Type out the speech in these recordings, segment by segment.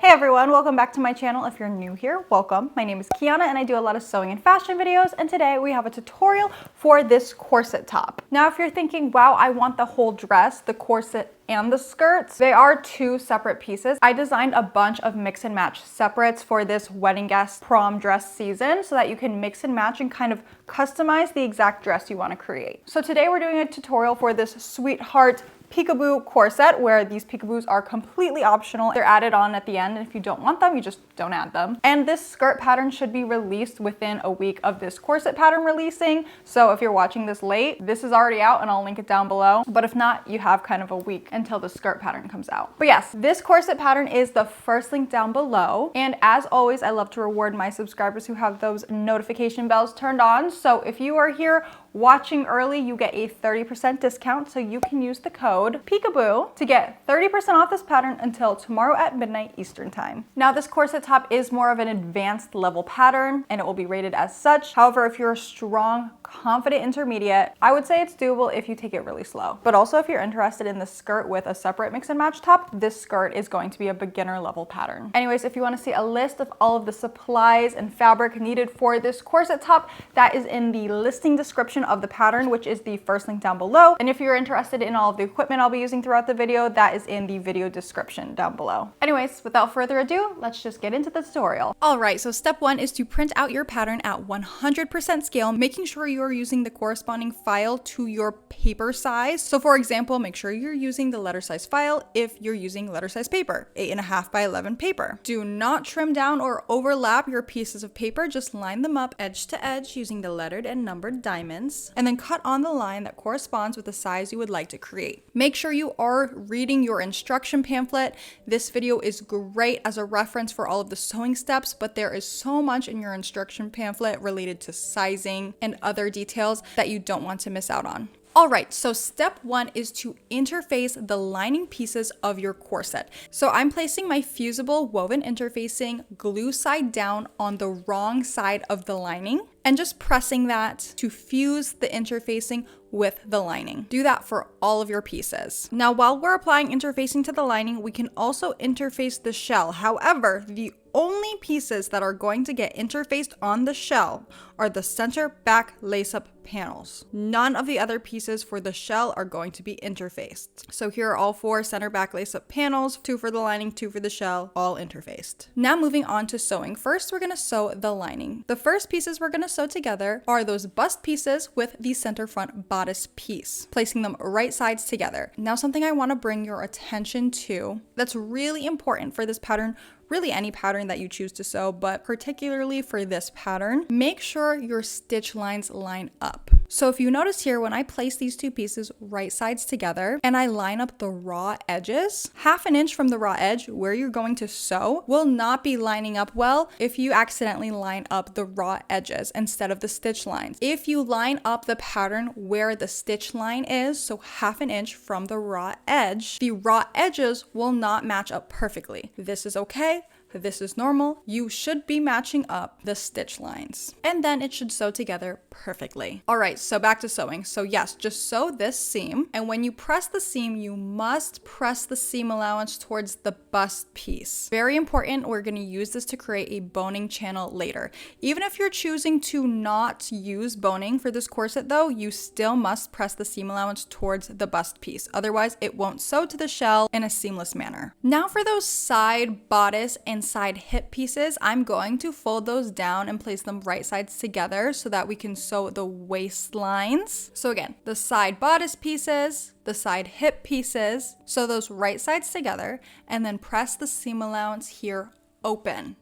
Hey everyone, welcome back to my channel. If you're new here, welcome. My name is Kiana and I do a lot of sewing and fashion videos, and today we have a tutorial for this corset top. Now if you're thinking, wow, I want the whole dress, the corset and the skirts, they are two separate pieces. I designed a bunch of mix and match separates for this wedding guest prom dress season so that you can mix and match and kind of customize the exact dress you want to create. So today we're doing a tutorial for this sweetheart Peekaboo corset, where these peekaboos are completely optional. They're added on at the end, and if you don't want them, you just don't add them. And this skirt pattern should be released within a week of this corset pattern releasing. So if you're watching this late, this is already out and I'll link it down below. But if not, you have kind of a week until the skirt pattern comes out. But yes, this corset pattern is the first link down below. And as always, I love to reward my subscribers who have those notification bells turned on. So if you are here watching early, you get a 30% discount, so you can use the code Peekaboo to get 30% off this pattern until tomorrow at midnight Eastern time. Now this corset top is more of an advanced level pattern and it will be rated as such. However, if you're a strong, confident intermediate, I would say it's doable if you take it really slow. But also if you're interested in the skirt with a separate mix and match top, this skirt is going to be a beginner level pattern. Anyways, if you want to see a list of all of the supplies and fabric needed for this corset top, that is in the listing description of the pattern, which is the first link down below. And if you're interested in all of the equipment I'll be using throughout the video, that is in the video description down below. Anyways, without further ado, let's just get into the tutorial. All right, so step one is to print out your pattern at 100% scale, making sure you are using the corresponding file to your paper size. So for example, make sure you're using the letter size file if you're using letter size paper, 8.5 by 11 paper. Do not trim down or overlap your pieces of paper, just line them up edge to edge using the lettered and numbered diamonds, and then cut on the line that corresponds with the size you would like to create. Make sure you are reading your instruction pamphlet. This video is great as a reference for all of the sewing steps, but there is so much in your instruction pamphlet related to sizing and other details that you don't want to miss out on. All right, so step one is to interface the lining pieces of your corset. So I'm placing my fusible woven interfacing glue side down on the wrong side of the lining and just pressing that to fuse the interfacing with the lining. Do that for all of your pieces. Now, while we're applying interfacing to the lining, we can also interface the shell. However, the only pieces that are going to get interfaced on the shell are the center back lace-up panels. None of the other pieces for the shell are going to be interfaced. So here are all 4 center back lace-up panels, 2 for the lining, 2 for the shell, all interfaced. Now moving on to sewing. First, we're gonna sew the lining. The first pieces we're gonna sew together are those bust pieces with the center front bodice piece, placing them right sides together. Now something I wanna bring your attention to that's really important for this pattern, really any pattern that you choose to sew, but particularly for this pattern, make sure your stitch lines line up. So if you notice here, when I place these 2 pieces right sides together and I line up the raw edges, 1/2 inch from the raw edge where you're going to sew will not be lining up well if you accidentally line up the raw edges instead of the stitch lines. If you line up the pattern where the stitch line is, so 1/2 inch from the raw edge, the raw edges will not match up perfectly. This is okay. This is normal. You should be matching up the stitch lines, and then it should sew together perfectly. All right, so back to sewing. So yes, just sew this seam, and when you press the seam, you must press the seam allowance towards the bust piece. Very important, we're gonna use this to create a boning channel later. Even if you're choosing to not use boning for this corset though, you still must press the seam allowance towards the bust piece. Otherwise, it won't sew to the shell in a seamless manner. Now for those side bodice and side hip pieces, I'm going to fold those down and place them right sides together so that we can sew the waist lines. So again, the side bodice pieces, the side hip pieces, sew those right sides together, and then press the seam allowance here open.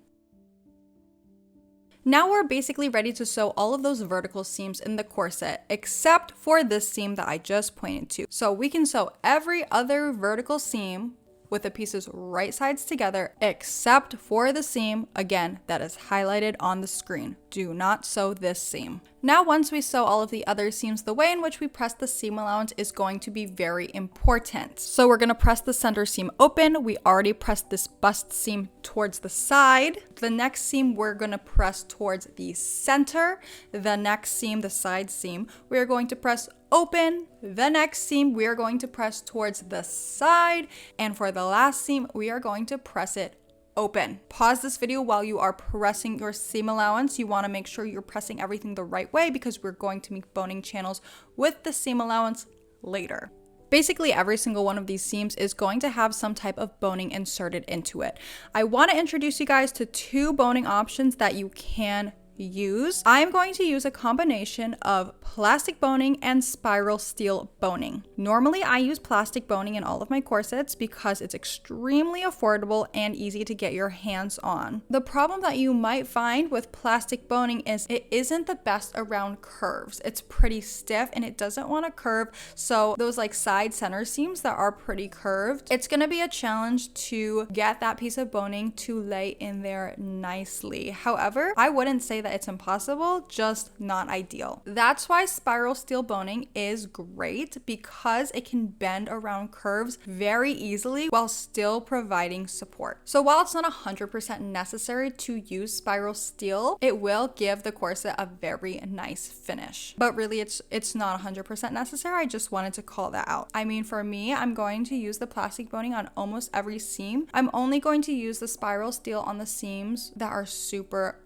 Now we're basically ready to sew all of those vertical seams in the corset, except for this seam that I just pointed to. So we can sew every other vertical seam with the pieces right sides together, except for the seam, again, that is highlighted on the screen. Do not sew this seam. Now, once we sew all of the other seams, the way in which we press the seam allowance is going to be very important. So we're gonna press the center seam open. We already pressed this bust seam towards the side. The next seam, we're gonna press towards the center. The next seam, the side seam, we are going to press open. The next seam, we are going to press towards the side. And for the last seam, we are going to press it open. Pause this video while you are pressing your seam allowance. You want to make sure you're pressing everything the right way because we're going to make boning channels with the seam allowance later. Basically, every single one of these seams is going to have some type of boning inserted into it. I want to introduce you guys to two boning options that you can use. I'm going to use a combination of plastic boning and spiral steel boning. Normally, I use plastic boning in all of my corsets because it's extremely affordable and easy to get your hands on. The problem that you might find with plastic boning is it isn't the best around curves. It's pretty stiff and it doesn't want to curve. So those like side center seams that are pretty curved, it's going to be a challenge to get that piece of boning to lay in there nicely. However, I wouldn't say that it's impossible, just not ideal. That's why spiral steel boning is great because it can bend around curves very easily while still providing support. So while it's not 100% necessary to use spiral steel, it will give the corset a very nice finish. But really it's not 100% necessary. I just wanted to call that out. I mean, for me, I'm going to use the plastic boning on almost every seam. I'm only going to use the spiral steel on the seams that are super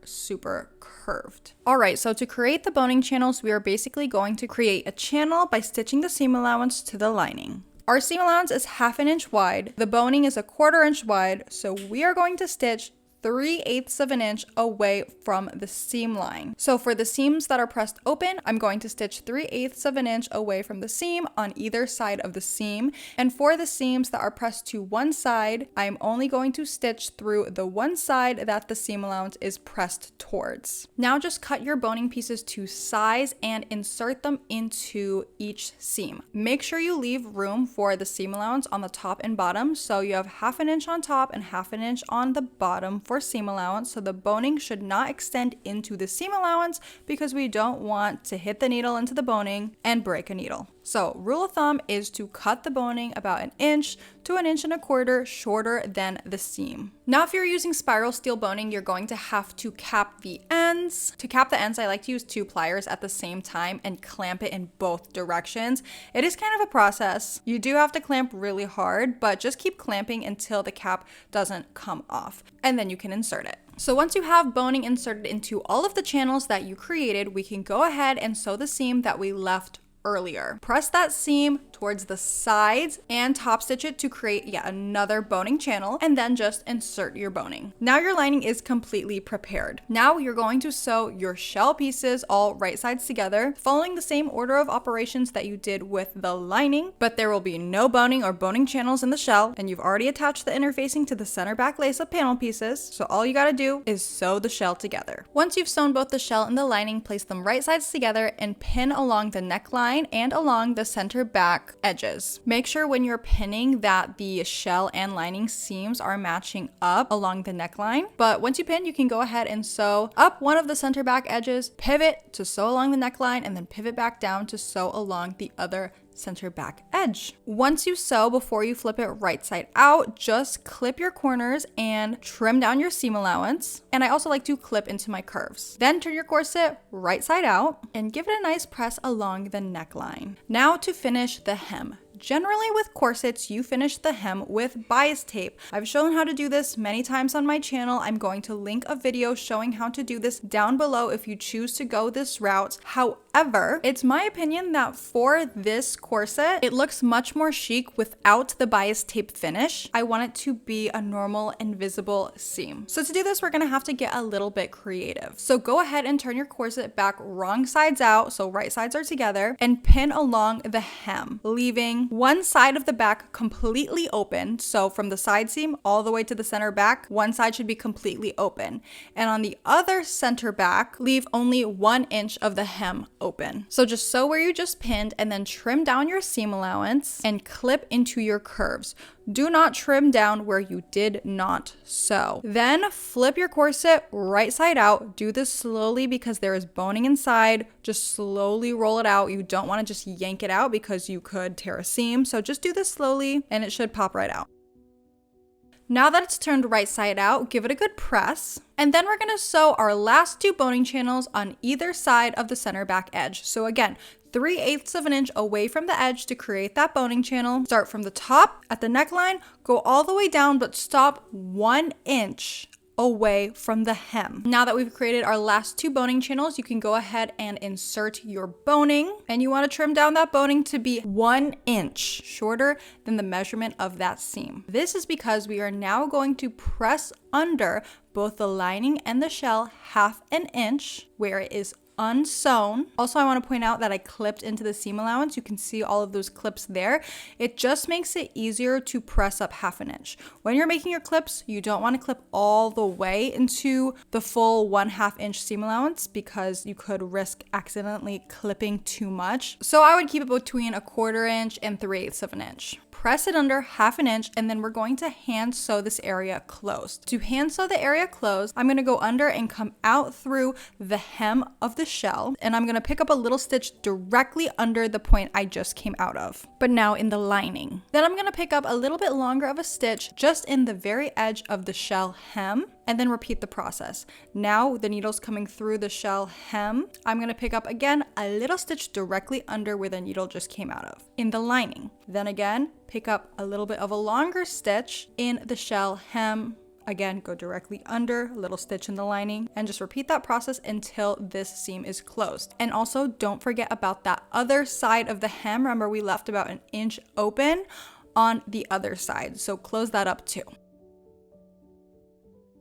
curved. All right, so to create the boning channels, we are basically going to create a channel by stitching the seam allowance to the lining. Our seam allowance is 1/2 inch wide. The boning is 1/4 inch wide, so we are going to stitch 3/8 of an inch away from the seam line. So for the seams that are pressed open, I'm going to stitch 3/8 of an inch away from the seam on either side of the seam. And for the seams that are pressed to one side, I'm only going to stitch through the one side that the seam allowance is pressed towards. Now just cut your boning pieces to size and insert them into each seam. Make sure you leave room for the seam allowance on the top and bottom. So you have 1/2 inch on top and 1/2 inch on the bottom for seam allowance, so the boning should not extend into the seam allowance because we don't want to hit the needle into the boning and break a needle. So rule of thumb is to cut the boning about 1 inch to 1.25 inches shorter than the seam. Now, if you're using spiral steel boning, you're going to have to cap the ends. To cap the ends, I like to use 2 pliers at the same time and clamp it in both directions. It is kind of a process. You do have to clamp really hard, but just keep clamping until the cap doesn't come off, and then you can insert it. So once you have boning inserted into all of the channels that you created, we can go ahead and sew the seam that we left earlier. Press that seam towards the sides and top stitch it to create yet another boning channel, and then just insert your boning. Now your lining is completely prepared. Now you're going to sew your shell pieces all right sides together, following the same order of operations that you did with the lining, but there will be no boning or boning channels in the shell, and you've already attached the interfacing to the center back lace-up panel pieces, so all you gotta do is sew the shell together. Once you've sewn both the shell and the lining, place them right sides together and pin along the neckline and along the center back edges. Make sure when you're pinning that the shell and lining seams are matching up along the neckline. But once you pin, you can go ahead and sew up one of the center back edges, pivot to sew along the neckline, and then pivot back down to sew along the other center back edge. Once you sew, before you flip it right side out, just clip your corners and trim down your seam allowance. And I also like to clip into my curves. Then turn your corset right side out and give it a nice press along the neckline. Now to finish the hem. Generally with corsets, you finish the hem with bias tape. I've shown how to do this many times on my channel. I'm going to link a video showing how to do this down below if you choose to go this route. However, it's my opinion that for this corset, it looks much more chic without the bias tape finish. I want it to be a normal invisible seam. So to do this, we're gonna have to get a little bit creative. So go ahead and turn your corset back wrong sides out, so right sides are together, and pin along the hem, leaving one side of the back completely open. So from the side seam all the way to the center back, one side should be completely open. And on the other center back, leave only 1 inch of the hem open. So just sew where you just pinned and then trim down your seam allowance and clip into your curves. Do not trim down where you did not sew. Then flip your corset right side out. Do this slowly because there is boning inside. Just slowly roll it out. You don't want to just yank it out because you could tear a seam. So just do this slowly and it should pop right out. Now that it's turned right side out, give it a good press. And then we're gonna sew our last 2 boning channels on either side of the center back edge. So again, 3/8 of an inch away from the edge to create that boning channel. Start from the top at the neckline, go all the way down, but stop 1 inch away from the hem. Now that we've created our last 2 boning channels, you can go ahead and insert your boning, and you want to trim down that boning to be 1 inch shorter than the measurement of that seam. This is because we are now going to press under both the lining and the shell 1/2 inch where it is unsewn. Also, I want to point out that I clipped into the seam allowance. You can see all of those clips there. It just makes it easier to press up 1/2 inch. When you're making your clips, you don't want to clip all the way into the full 1/2 inch seam allowance because you could risk accidentally clipping too much. So I would keep it between 1/4 inch and 3/8 of an inch. Press it under 1/2 inch, and then we're going to hand sew this area closed. To hand sew the area closed, I'm gonna go under and come out through the hem of the shell, and I'm gonna pick up a little stitch directly under the point I just came out of, but now in the lining. Then I'm gonna pick up a little bit longer of a stitch just in the very edge of the shell hem, and then repeat the process. Now the needle's coming through the shell hem. I'm gonna pick up again a little stitch directly under where the needle just came out of, in the lining. Then again, pick up a little bit of a longer stitch in the shell hem. Again, go directly under, a little stitch in the lining, and just repeat that process until this seam is closed. And also don't forget about that other side of the hem. Remember, we left about 1 inch open on the other side, so close that up too.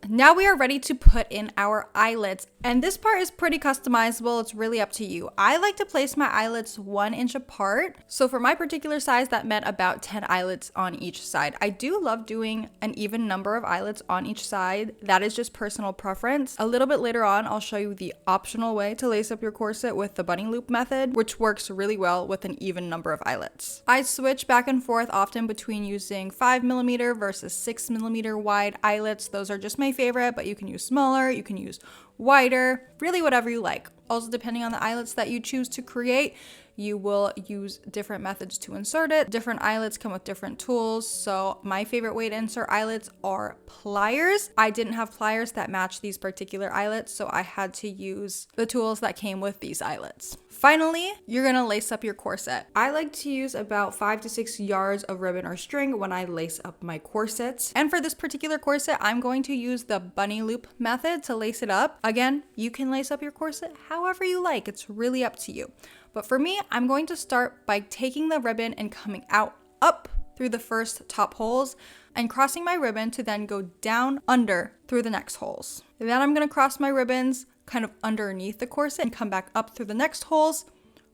Now we are ready to put in our eyelets, and this part is pretty customizable. It's really up to you. I like to place my eyelets 1 inch apart. So for my particular size, that meant about 10 eyelets on each side. I do love doing an even number of eyelets on each side. That is just personal preference. A little bit later on, I'll show you the optional way to lace up your corset with the bunny loop method, which works really well with an even number of eyelets. I switch back and forth often between using 5mm versus 6mm wide eyelets. Those are just my favorite, but you can use smaller, you can use wider, really whatever you like. Also, depending on the eyelets that you choose to create, you will use different methods to insert it. Different eyelets come with different tools. So my favorite way to insert eyelets are pliers. I didn't have pliers that match these particular eyelets, so I had to use the tools that came with these eyelets. Finally, you're gonna lace up your corset. I like to use about 5 to 6 yards of ribbon or string when I lace up my corsets. And for this particular corset, I'm going to use the bunny loop method to lace it up. Again, you can lace up your corset however you like. It's really up to you. But for me, I'm going to start by taking the ribbon and coming out up through the first top holes and crossing my ribbon to then go down under through the next holes. And then I'm gonna cross my ribbons kind of underneath the corset and come back up through the next holes,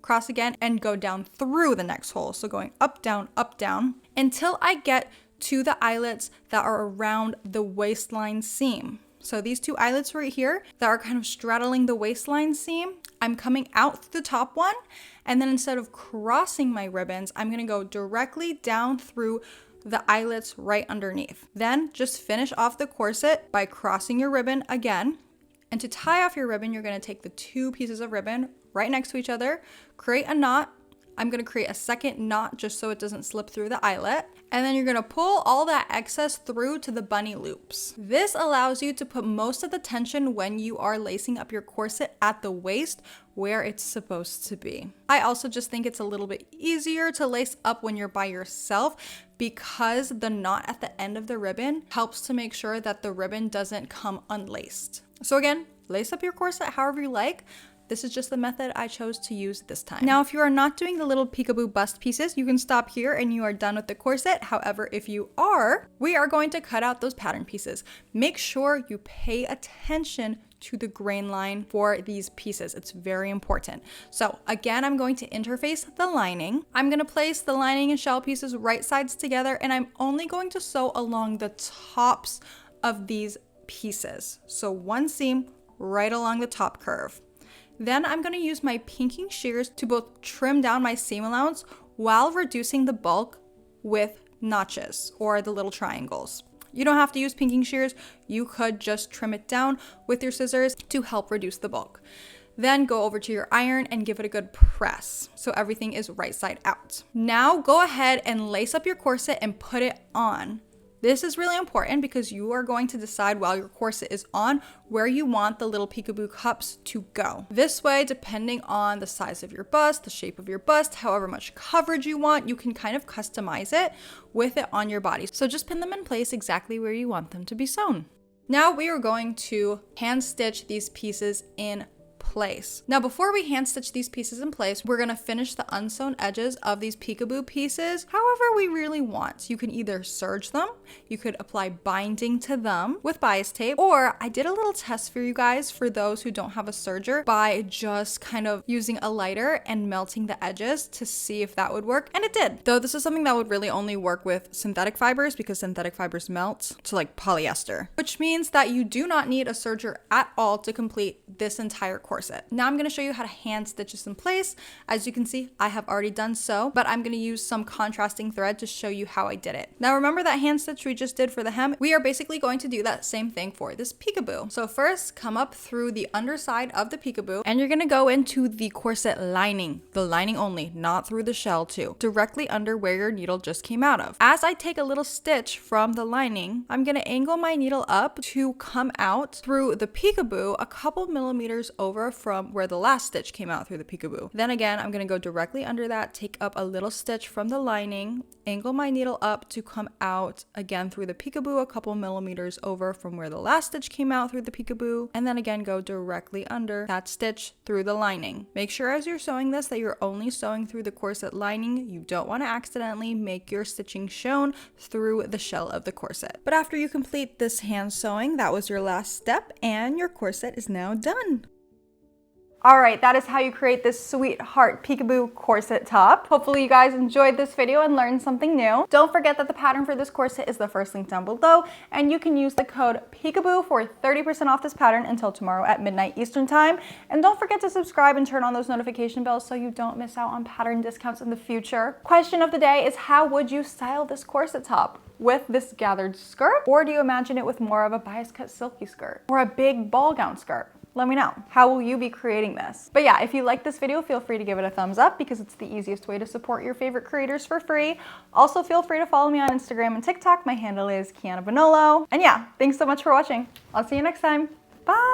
cross again, and go down through the next hole. So going up, down, until I get to the eyelets that are around the waistline seam. So these 2 eyelets right here that are kind of straddling the waistline seam, I'm coming out through the top one, and then instead of crossing my ribbons, I'm gonna go directly down through the eyelets right underneath. Then just finish off the corset by crossing your ribbon again. And to tie off your ribbon, you're gonna take the 2 pieces of ribbon right next to each other, create a knot. I'm gonna create a second knot just so it doesn't slip through the eyelet. And then you're gonna pull all that excess through to the bunny loops. This allows you to put most of the tension when you are lacing up your corset at the waist where it's supposed to be. I also just think it's a little bit easier to lace up when you're by yourself because the knot at the end of the ribbon helps to make sure that the ribbon doesn't come unlaced. So again, lace up your corset however you like. This is just the method I chose to use this time. Now, if you are not doing the little peekaboo bust pieces, you can stop here and you are done with the corset. However, if you are, we are going to cut out those pattern pieces. Make sure you pay attention to the grain line for these pieces. It's very important. So again, I'm going to interface the lining. I'm going to place the lining and shell pieces right sides together, and I'm only going to sew along the tops of these pieces. So 1 seam right along the top curve. Then I'm going to use my pinking shears to both trim down my seam allowance while reducing the bulk with notches or the little triangles. You don't have to use pinking shears. You could just trim it down with your scissors to help reduce the bulk. Then go over to your iron and give it a good press so everything is right side out. Now go ahead and lace up your corset and put it on. This is really important because you are going to decide while your corset is on where you want the little peekaboo cups to go. This way, depending on the size of your bust, the shape of your bust, however much coverage you want, you can kind of customize it with it on your body. So just pin them in place exactly where you want them to be sewn. Now we are going to hand stitch these pieces in place. Now, before we hand stitch these pieces in place, we're gonna finish the unsewn edges of these peekaboo pieces however we really want. You can either serge them, you could apply binding to them with bias tape, or I did a little test for you guys for those who don't have a serger by just kind of using a lighter and melting the edges to see if that would work, and it did. Though this is something that would really only work with synthetic fibers because synthetic fibers melt to like polyester, which means that you do not need a serger at all to complete this entire corset. Now I'm going to show you how to hand stitch this in place. As you can see, I have already done so, but I'm going to use some contrasting thread to show you how I did it. Now remember that hand stitch we just did for the hem? We are basically going to do that same thing for this peekaboo. So first, come up through the underside of the peekaboo, and you're going to go into the corset lining, the lining only, not through the shell too, directly under where your needle just came out of. As I take a little stitch from the lining, I'm going to angle my needle up to come out through the peekaboo a couple millimeters over from where the last stitch came out through the peekaboo. Then again, I'm going to go directly under that, take up a little stitch from the lining, angle my needle up to come out again through the peekaboo a couple millimeters over from where the last stitch came out through the peekaboo, and then again go directly under that stitch through the lining. Make sure as you're sewing this that you're only sewing through the corset lining. You don't want to accidentally make your stitching shown through the shell of the corset. But after you complete this hand sewing, that was your last step, and your corset is now done. All right, that is how you create this sweetheart peekaboo corset top. Hopefully you guys enjoyed this video and learned something new. Don't forget that the pattern for this corset is the first link down below, and you can use the code Peekaboo for 30% off this pattern until tomorrow at midnight Eastern time. And don't forget to subscribe and turn on those notification bells so you don't miss out on pattern discounts in the future. Question of the day is, how would you style this corset top? With this gathered skirt, or do you imagine it with more of a bias cut silky skirt or a big ball gown skirt? Let me know. How will you be creating this? But yeah, if you like this video, feel free to give it a thumbs up because it's the easiest way to support your favorite creators for free. Also, feel free to follow me on Instagram and TikTok. My handle is Kiana Bonollo. And yeah, thanks so much for watching. I'll see you next time. Bye.